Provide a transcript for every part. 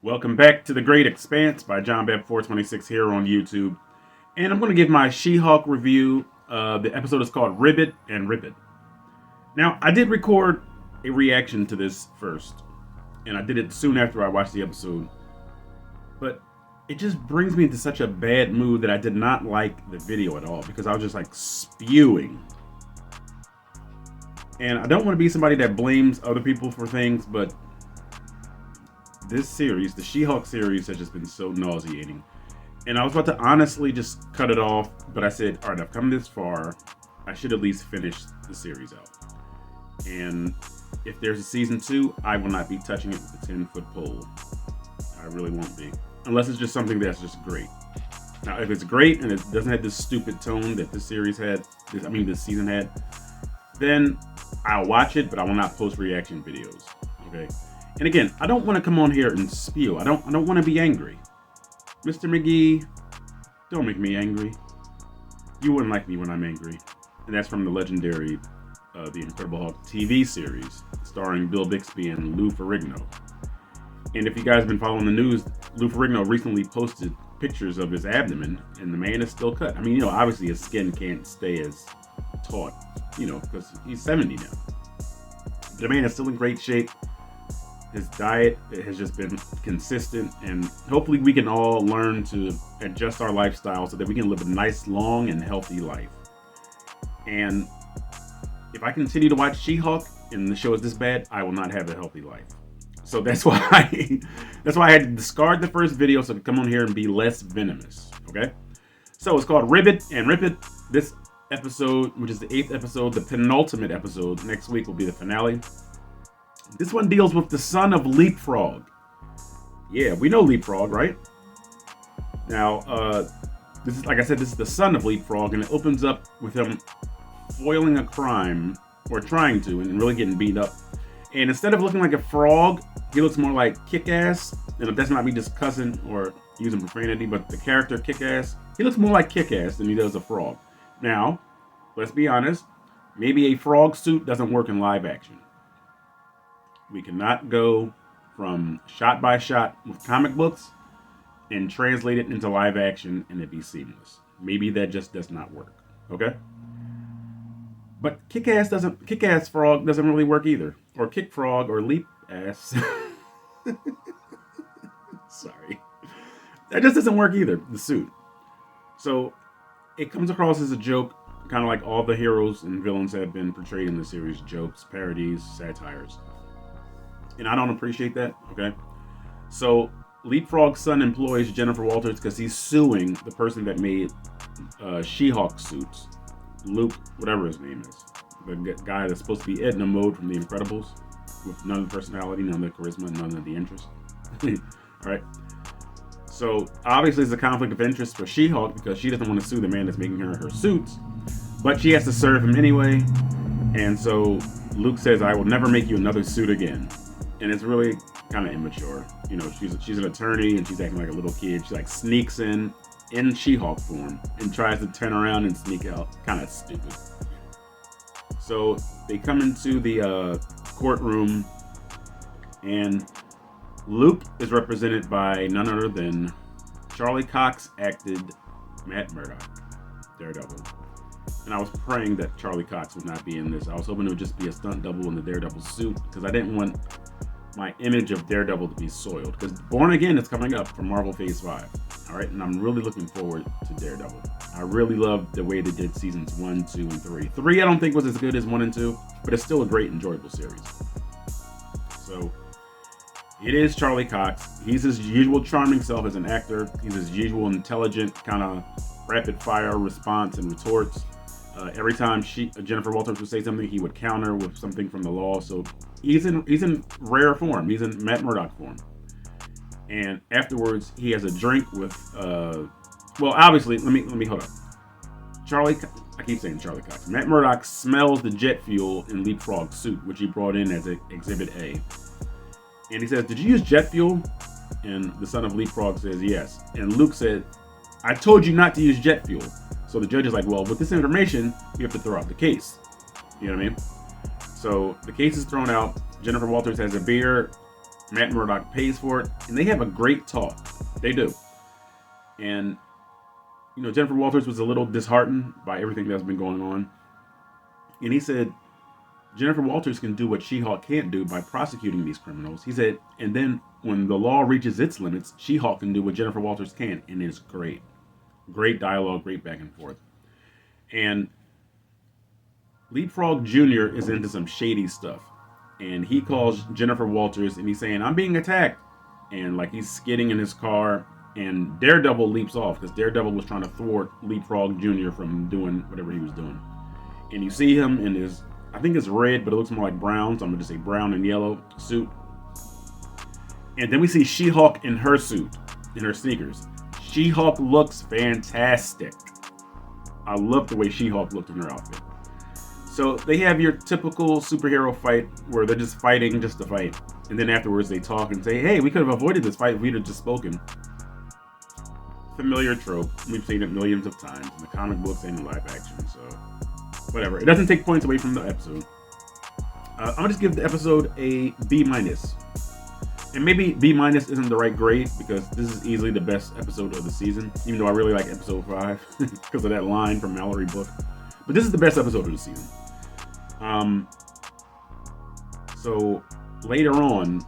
Welcome back to The Great Expanse by John Bev 426 here on YouTube. And I'm going to give my She-Hulk review. The episode is called Ribbit and Rip It. Now, I did record a reaction to this first, and I did it soon after I watched the episode. But it just brings me into such a bad mood that I did not like the video at all, because I was just like spewing. And I don't want to be somebody that blames other people for things, but this series, the She-Hulk series, has just been so nauseating. And I was about to honestly just cut it off, but I said, all right, I've come this far. I should at least finish the series out. And if there's a season 2, I will not be touching it with a 10-foot pole. I really won't be. Unless it's just something that's just great. Now, if it's great and it doesn't have this stupid tone that this series had, this season had, then I'll watch it, but I will not post reaction videos. Okay? And again, I don't want to come on here and spew. I don't want to be angry. Mr. McGee, don't make me angry. You wouldn't like me when I'm angry. And that's from the legendary The Incredible Hulk TV series, starring Bill Bixby and Lou Ferrigno. And if you guys have been following the news, Lou Ferrigno recently posted pictures of his abdomen, and the man is still cut. I mean, obviously his skin can't stay as taut, because he's 70 now. But the man is still in great shape. His diet has just been consistent, and hopefully we can all learn to adjust our lifestyle so that we can live a nice, long, and healthy life. And if I continue to watch She-Hulk and the show is this bad, I will not have a healthy life. So that's why I had to discard the first video so I could come on here and be less venomous. Okay? So it's called Ribbit and Rip It. This episode, which is the 8th episode, the penultimate episode, next week will be the finale. This one deals with the son of Leapfrog. Yeah, we know Leapfrog, right? Now, this is, like I said, this is the son of Leapfrog, and it opens up with him foiling a crime, or trying to, and really getting beat up. And instead of looking like a frog, he looks more like Kick-Ass. And that's not me just cussing or using profanity, but the character Kick-Ass, he looks more like Kick-Ass than he does a frog. Now, let's be honest, maybe a frog suit doesn't work in live action. We cannot go from shot by shot with comic books and translate it into live action and it be seamless. Maybe that just does not work. Okay? But Kick-Ass Frog doesn't really work either. Or Kick Frog or Leap Ass. Sorry. That just doesn't work either, the suit. So it comes across as a joke, kind of like all the heroes and villains have been portrayed in the series. Jokes, parodies, satires. And I don't appreciate that, okay? So Leapfrog's son employs Jennifer Walters because he's suing the person that made She-Hulk suits. Luke, whatever his name is. The guy that's supposed to be Edna Mode from The Incredibles. With none of the personality, none of the charisma, none of the interest. Alright? So obviously there's a conflict of interest for She-Hulk because she doesn't want to sue the man that's making her suits. But she has to serve him anyway. And so Luke says, I will never make you another suit again. And it's really kind of immature. She's an attorney and she's acting like a little kid. She sneaks in She-Hulk form and tries to turn around and sneak out. Kind of stupid. So they come into the courtroom, and Luke is represented by none other than Charlie Cox acted Matt Murdock, Daredevil. And I was praying that Charlie Cox would not be in this. I was hoping it would just be a stunt double in the Daredevil suit because I didn't want my image of Daredevil to be soiled. Because Born Again is coming up for Marvel Phase 5. Alright, and I'm really looking forward to Daredevil. I really love the way they did seasons 1, 2, and 3. 3 I don't think was as good as 1 and 2, but it's still a great, enjoyable series. So, it is Charlie Cox. He's his usual charming self as an actor. He's his usual intelligent, kind of rapid-fire response and retorts. Every time Jennifer Walters would say something, he would counter with something from the law. So he's in rare form. He's in Matt Murdock form. And afterwards, he has a drink with. Obviously, let me hold up. I keep saying Charlie Cox. Matt Murdock smells the jet fuel in Leapfrog's suit, which he brought in as Exhibit A. And he says, "Did you use jet fuel?" And the son of Leapfrog says, "Yes." And Luke said, "I told you not to use jet fuel." So the judge is like, well, with this information, you have to throw out the case. You know what I mean? So the case is thrown out. Jennifer Walters has a beer. Matt Murdock pays for it, and they have a great talk. They do. And, Jennifer Walters was a little disheartened by everything that's been going on. And he said, Jennifer Walters can do what She-Hulk can't do by prosecuting these criminals. He said, and then when the law reaches its limits, She-Hulk can do what Jennifer Walters can, and it's great. Great dialogue, great back and forth. And Leapfrog Jr. is into some shady stuff. And he calls Jennifer Walters, and he's saying, I'm being attacked. And he's skidding in his car, and Daredevil leaps off, because Daredevil was trying to thwart Leapfrog Jr. from doing whatever he was doing. And you see him in his, I think it's red, but it looks more like brown, so I'm going to say brown and yellow suit. And then we see She-Hulk in her suit, in her sneakers. She-Hulk looks fantastic. I love the way She-Hulk looked in her outfit. So they have your typical superhero fight where they're just fighting just to fight. And then afterwards they talk and say, hey, we could have avoided this fight if we'd have just spoken. Familiar trope. We've seen it millions of times in the comic books and in live action, so whatever. It doesn't take points away from the episode. I'm going to just give the episode a B-. And maybe B- isn't the right grade, because this is easily the best episode of the season, even though I really like episode 5 because of that line from Mallory book. But this is the best episode of the season. So later on,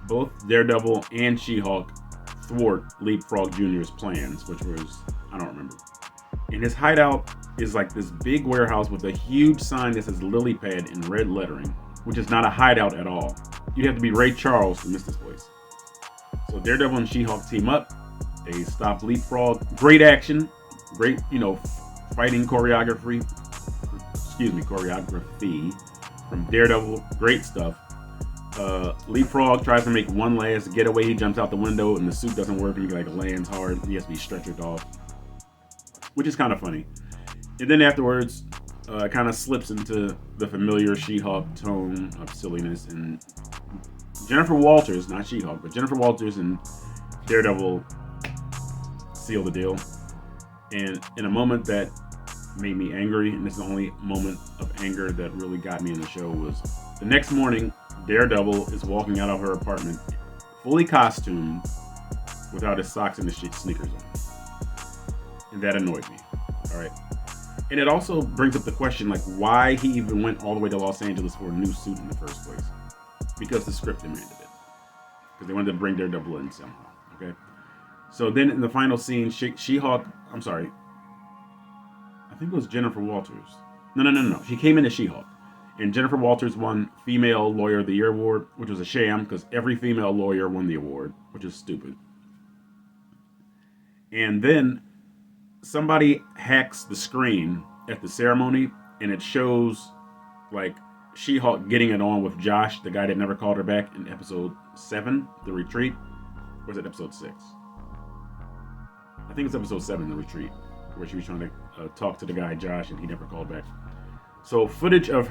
both Daredevil and She-Hulk thwart Leapfrog Jr.'s plans, which was, I don't remember. And his hideout is like this big warehouse with a huge sign that says Lily Pad in red lettering, which is not a hideout at all. You'd have to be Ray Charles to miss this place. So Daredevil and She-Hulk team up. They stop Leapfrog. Great action. Great, fighting choreography from Daredevil. Great stuff. Leapfrog tries to make one last getaway. He jumps out the window and the suit doesn't work, and he lands hard. He has to be stretchered off, which is kind of funny. And then afterwards, it kind of slips into the familiar She-Hulk tone of silliness, and Jennifer Walters, not She-Hulk, but Jennifer Walters and Daredevil seal the deal. And in a moment that made me angry, and this is the only moment of anger that really got me in the show, was the next morning, Daredevil is walking out of her apartment fully costumed without his socks and his sneakers on. And that annoyed me. All right. And it also brings up the question, why he even went all the way to Los Angeles for a new suit in the first place. Because the script demanded it. Because they wanted to bring Daredevil in somehow. Okay. So then in the final scene, She-Hulk, I'm sorry, I think it was Jennifer Walters. No. She came in as She-Hulk. And Jennifer Walters won Female Lawyer of the Year award, which was a sham because every female lawyer won the award, which is stupid. And then somebody hacks the screen at the ceremony, and it shows She-Hulk getting it on with Josh, the guy that never called her back in episode 7, The Retreat. Or was it episode 6? I think it's episode 7, The Retreat, where she was trying to talk to the guy Josh, and he never called back. So footage of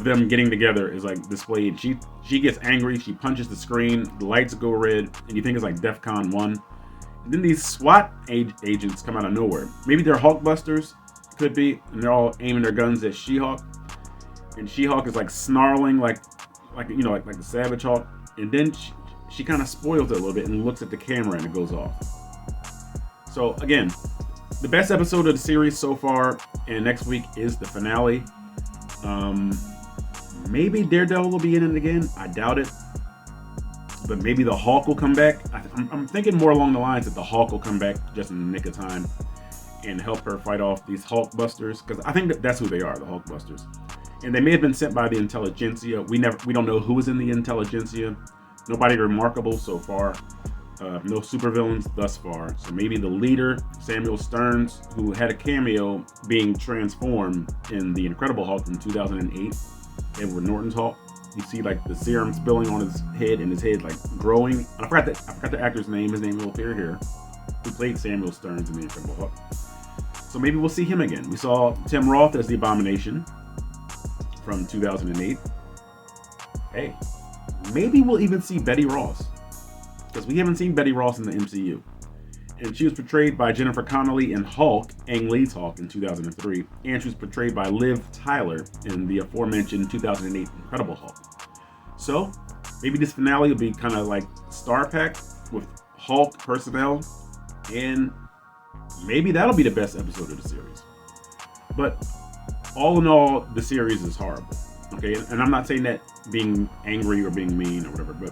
them getting together is displayed. She gets angry, she punches the screen, the lights go red, and you think it's DEFCON 1. And then these SWAT agents come out of nowhere. Maybe they're Hulkbusters, could be, and they're all aiming their guns at She-Hulk. And She-Hulk is snarling like the Savage Hulk. And then she kind of spoils it a little bit and looks at the camera and it goes off. So again, the best episode of the series so far, and next week is the finale. Maybe Daredevil will be in it again. I doubt it. But maybe the Hulk will come back. I'm thinking more along the lines that the Hulk will come back just in the nick of time and help her fight off these Hulkbusters, because I think that's who they are, the Hulkbusters. And they may have been sent by the Intelligentsia. We don't know who is in the Intelligentsia. Nobody remarkable so far. No supervillains thus far. So maybe the leader, Samuel Stearns, who had a cameo being transformed in The Incredible Hulk from 2008, Edward Norton's Hulk. You see the serum spilling on his head and his head growing. And I forgot the actor's name. His name will appear here. Who played Samuel Stearns in The Incredible Hulk. So maybe we'll see him again. We saw Tim Roth as the Abomination from 2008. Hey, maybe we'll even see Betty Ross, because we haven't seen Betty Ross in the MCU. And she was portrayed by Jennifer Connelly in Hulk, Ang Lee's Hulk in 2003, and she was portrayed by Liv Tyler in the aforementioned 2008 Incredible Hulk. So, Maybe this finale will be kind of like Star Pack with Hulk personnel, and maybe that'll be the best episode of the series. But all in all, the series is horrible. Okay, and I'm not saying that being angry or being mean or whatever, but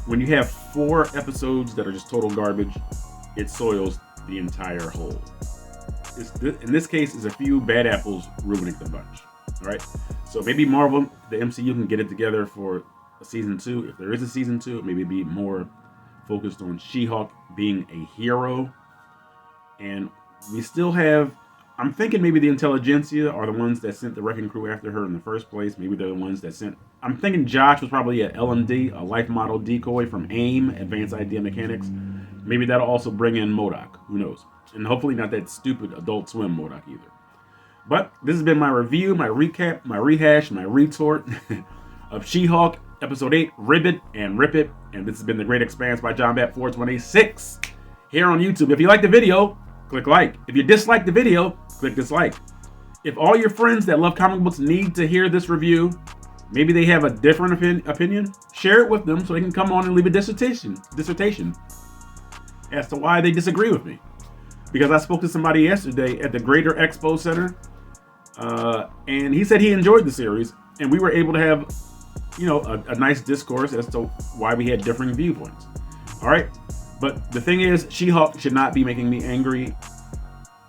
when you have 4 episodes that are just total garbage, it soils the entire whole. In this case, it's a few bad apples ruining the bunch. All right, so maybe Marvel, the MCU, can get it together for a season 2. If there is a season 2, maybe be more focused on She-Hulk being a hero. And we still have, I'm thinking maybe the Intelligentsia are the ones that sent the Wrecking Crew after her in the first place. Maybe they're the ones that sent, I'm thinking Josh was probably a LMD, a life model decoy from AIM, Advanced Idea Mechanics. Maybe that'll also bring in MODOK, who knows? And hopefully not that stupid Adult Swim MODOK either. But this has been my review, my recap, my rehash, my retort of She-Hulk, Episode 8, Ribbit and Rip It. And this has been The Great Expanse by John Bat 426 here on YouTube. If you like the video, click like. If you dislike the video, click dislike. If all your friends that love comic books need to hear this review, maybe they have a different opinion, share it with them so they can come on and leave a dissertation as to why they disagree with me. Because I spoke to somebody yesterday at the Greater Expo Center, and he said he enjoyed the series, and we were able to have, a nice discourse as to why we had differing viewpoints. All right, but the thing is, She-Hulk should not be making me angry.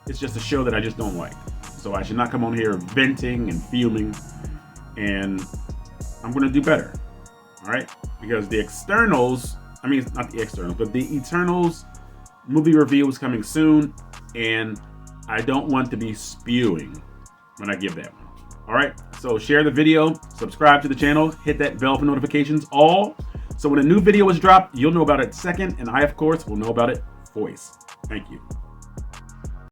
It's just a show that I just don't like. So I should not come on here venting and fuming, and I'm going to do better. All right, because the Externals, not the Externals, but the Eternals movie review is coming soon, and I don't want to be spewing when I give that one. All right, so share the video, subscribe to the channel, hit that bell for notifications, all. So when a new video is dropped, you'll know about it second, and I, of course, will know about it voice. Thank you.